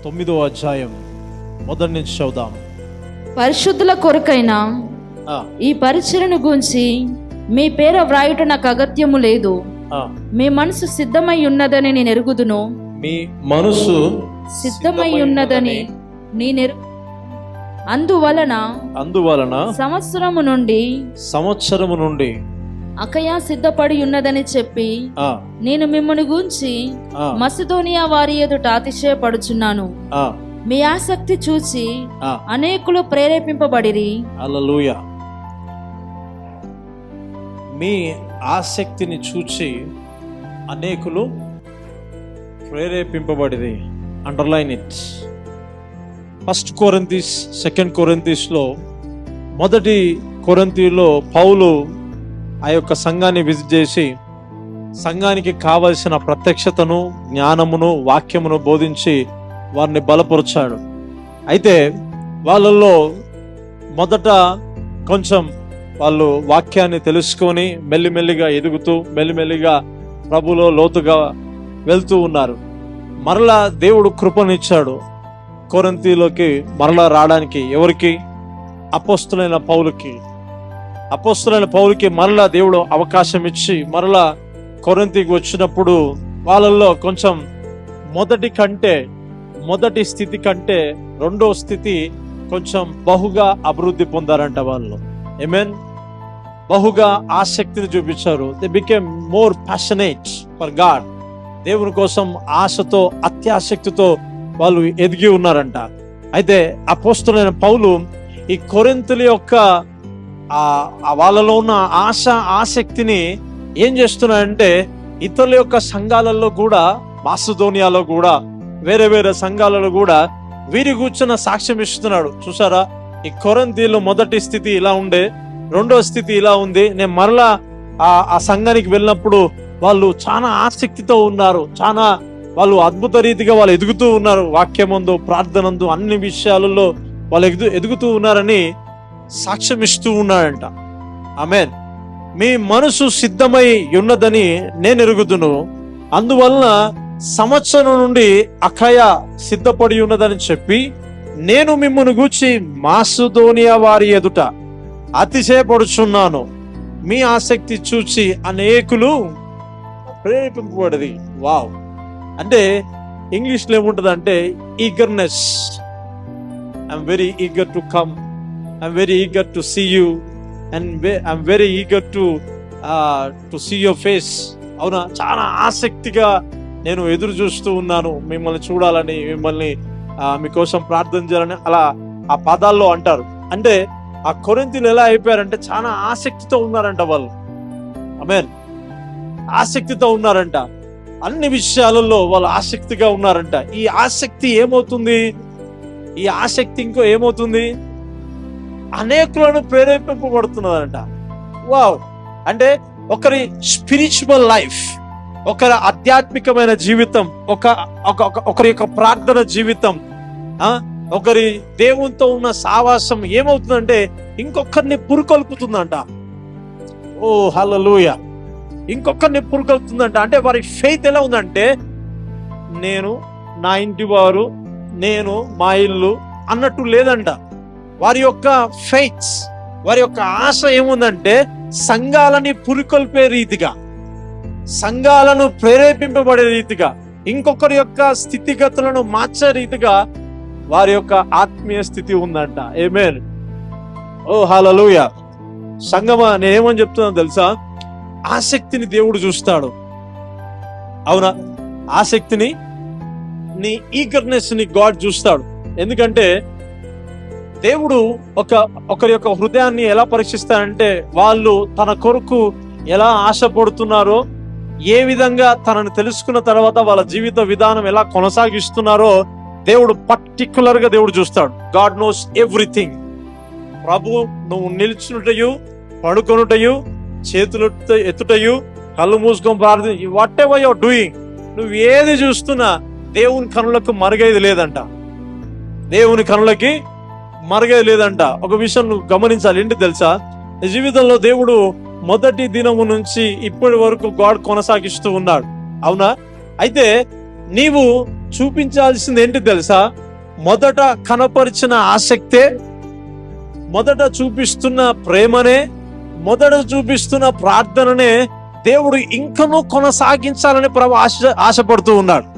9వ అధ్యాయం మొదటి నుంచి చదువుదాం. పరిశుద్ధుల కొరకైన ఈ పరిచర్యను గూర్చి మీ పేర వ్రాయుట నాకు అగత్యము లేదు. మీ మనసు సిద్ధమై ఉన్నదని నేను ఎరుగుదును. మీ మనసు సిద్ధమై ఉన్నదని నేను అందువలన సంవత్సరము నుండి అకయా సిద్ధపడి ఉన్నదని చెప్పి నేను మిమ్మల్ని గూర్చి మసిదోనియా వారి ఎదుట అతిశయపడుచున్నాను. మీ ఆసక్తి చూచి అనేకులు ప్రేరేపింపబడిరి. హల్లెలూయా. మీ ఆసక్తిని చూచి అనేకులు ప్రేరేపింపబడిరి. Underline it. 1 కొరింథీస్ 2 కొరింథీస్లో మొదటి కొరింథీలో పౌలు ఆ యొక్క సంఘాన్ని విజిట్ చేసి సంఘానికి కావలసిన ప్రత్యక్షతను, జ్ఞానమును, వాక్యమును బోధించి వారిని బలపరిచాడు. అయితే వాళ్ళల్లో మొదట కొంచెం వాళ్ళు వాక్యాన్ని తెలుసుకొని మెల్లిమెల్లిగా ఎదుగుతూ మెల్లిమెల్లిగా ప్రభులో లోతుగా వెళ్తూ ఉన్నారు. మరలా దేవుడు కృపనిచ్చాడు కొరింథీలోకి మరలా రావడానికి. ఎవరికి? అపోస్తలుడైన పౌలుకి మరలా దేవుడు అవకాశం ఇచ్చి మరలా కొరింథీకి వచ్చినప్పుడు వాళ్ళల్లో కొంచెం మొదటి స్థితి కంటే రెండో స్థితి కొంచెం బహుగా అభివృద్ధి పొందారంట వాళ్ళు. ఆమేన్. బహుగా ఆసక్తిని చూపించారు. They became more passionate for God. దేవుని కోసం ఆశతో, అత్యాసక్తితో వాళ్ళు ఎదిగి ఉన్నారంట. అయితే అపోస్తలుడైన పౌలు ఈ కొరింథీల యొక్క వాళ్ళలో ఉన్న ఆసక్తిని ఏం చేస్తున్నాడంటే ఇతరుల యొక్క సంఘాలలో కూడా, మాసిదోనియాలో కూడా, వేరే వేరే సంఘాలలో కూడా వీరి కూర్చున్న సాక్ష్యం ఇస్తున్నాడు. చూసారా, ఈ కొరింథీలో మొదటి స్థితి ఇలా ఉండే, రెండో స్థితి ఇలా ఉంది. నేను మరలా ఆ సంఘానికి వెళ్ళినప్పుడు వాళ్ళు చాలా ఆసక్తితో ఉన్నారు. చాలా వాళ్ళు అద్భుత రీతిగా వాళ్ళు ఎదుగుతూ ఉన్నారు. వాక్యమందు, ప్రార్థనందు, అన్ని విషయాలలో వాళ్ళు ఎదుగుతూ ఉన్నారని సాక్ష్యం ఇస్తూ ఉన్నాడంట. ఆమేన్. మీ మనసు సిద్ధమై ఉన్నదని నేను ఎరుగుదును. అందువలన సంవత్సరం నుండి అఖయ సిద్ధపడి ఉన్నదని చెప్పి నేను మిమ్మల్ని గూర్చి మాసిదోనియా వారి ఎదుట అతిశయపడుచున్నాను. మీ ఆసక్తి చూచి అనేకులు ప్రేరేపింపబడి. వావ్. అంటే ఇంగ్లీష్లో ఏముంటుంది అంటే eagerness. I'm very eager to come, I'm very eager to see you, and I'm very eager to see your face. అవునా, చాలా ఆసక్తిగా నేను ఎదురు చూస్తూ ఉన్నాను మిమ్మల్ని చూడాలని, మిమ్మల్ని మీకోసం ప్రార్థన చేయాలని. అలా ఆ పదాల్లో అంటారు. అంటే ఆ కొరింథీలు ఎలా అయిపోయారంటే చాలా ఆసక్తితో ఉన్నారంట వాళ్ళు. ఆమేన్. ఆసక్తితో ఉన్నారంట. అన్ని విషయాలలో వాళ్ళు ఆసక్తిగా ఉన్నారంట. ఈ ఆసక్తి ఏమవుతుంది? ఈ ఆసక్తి ఇంకో ఏమవుతుంది? అనేకులను ప్రేరేపింపబడుతున్నారంట. వావ్. అంటే ఒకరి స్పిరిచువల్ లైఫ్, ఒకరి ఆధ్యాత్మికమైన జీవితం, ఒకరి యొక్క ప్రార్థన జీవితం, ఒకరి దేవునితో ఉన్న సావాసం ఏమవుతుందంటే ఇంకొకరిని పురుకొల్పుతుందంట. ఓ హల్లెలూయా. ఇంకొకరిని పురుకొల్పుతుందంట. అంటే వారి ఫెయిత్ ఎలా ఉందంటే నేను, నా ఇంటి వారు, నేను, మా ఇల్లు అన్నట్టు లేదంట. వారి యొక్క ఫెయిత్, వారి యొక్క ఆశ ఏముందంటే సంఘాలని పురికొల్పే రీతిగా, సంఘాలను ప్రేరేపింపబడే రీతిగా, ఇంకొకరి యొక్క స్థితిగతులను మార్చే రీతిగా వారి యొక్క ఆత్మీయ స్థితి ఉందంట. ఆమేన్. ఓ హల్లెలూయా. సంగమా, నేనేమని చెప్తున్నాను తెలుసా? ఆసక్తిని దేవుడు చూస్తాడు. అవునా, ఆసక్తిని, నీ ఈగర్నెస్ ని గాడ్ చూస్తాడు. ఎందుకంటే దేవుడు ఒకరి యొక్క హృదయాన్ని ఎలా పరీక్షిస్తాడంటే వాళ్ళు తన కొరకు ఎలా ఆశపడుతున్నారో, ఏ విధంగా తనని తెలుసుకున్న తర్వాత వాళ్ళ జీవిత విధానం ఎలా కొనసాగిస్తున్నారో దేవుడు పర్టికులర్ గా దేవుడు చూస్తాడు. God knows everything. ప్రభు, నువ్వు నిల్చునుటయు, పడుకొనుటయు, చేతులు ఎత్తుటయు, కళ్ళు మూసుకొని ప్రార్థన, వాట్ ఎవర్ యువర్ డూయింగ్, నువ్వు ఏది చూస్తున్నా దేవుని కనులకు మరుగైది లేదంట. దేవుని కనులకి మరుగైది లేదంట. ఒక విషయం నువ్వు గమనించాలి. ఏంటి తెలుసా? జీవితంలో దేవుడు మొదటి దినము నుంచి ఇప్పటి వరకు గాడ్ కొనసాగిస్తూ ఉన్నాడు. అవునా? అయితే నీవు చూపించాల్సింది ఏంటి తెలుసా? మొదట కనపరిచిన ఆసక్తే, మొదట చూపిస్తున్న ప్రేమనే, మొదట చూపిస్తున్న ప్రార్థననే దేవుడు ఇంకనూ కొనసాగించాలని ప్రభు ఆశపడుతూ ఉన్నాడు.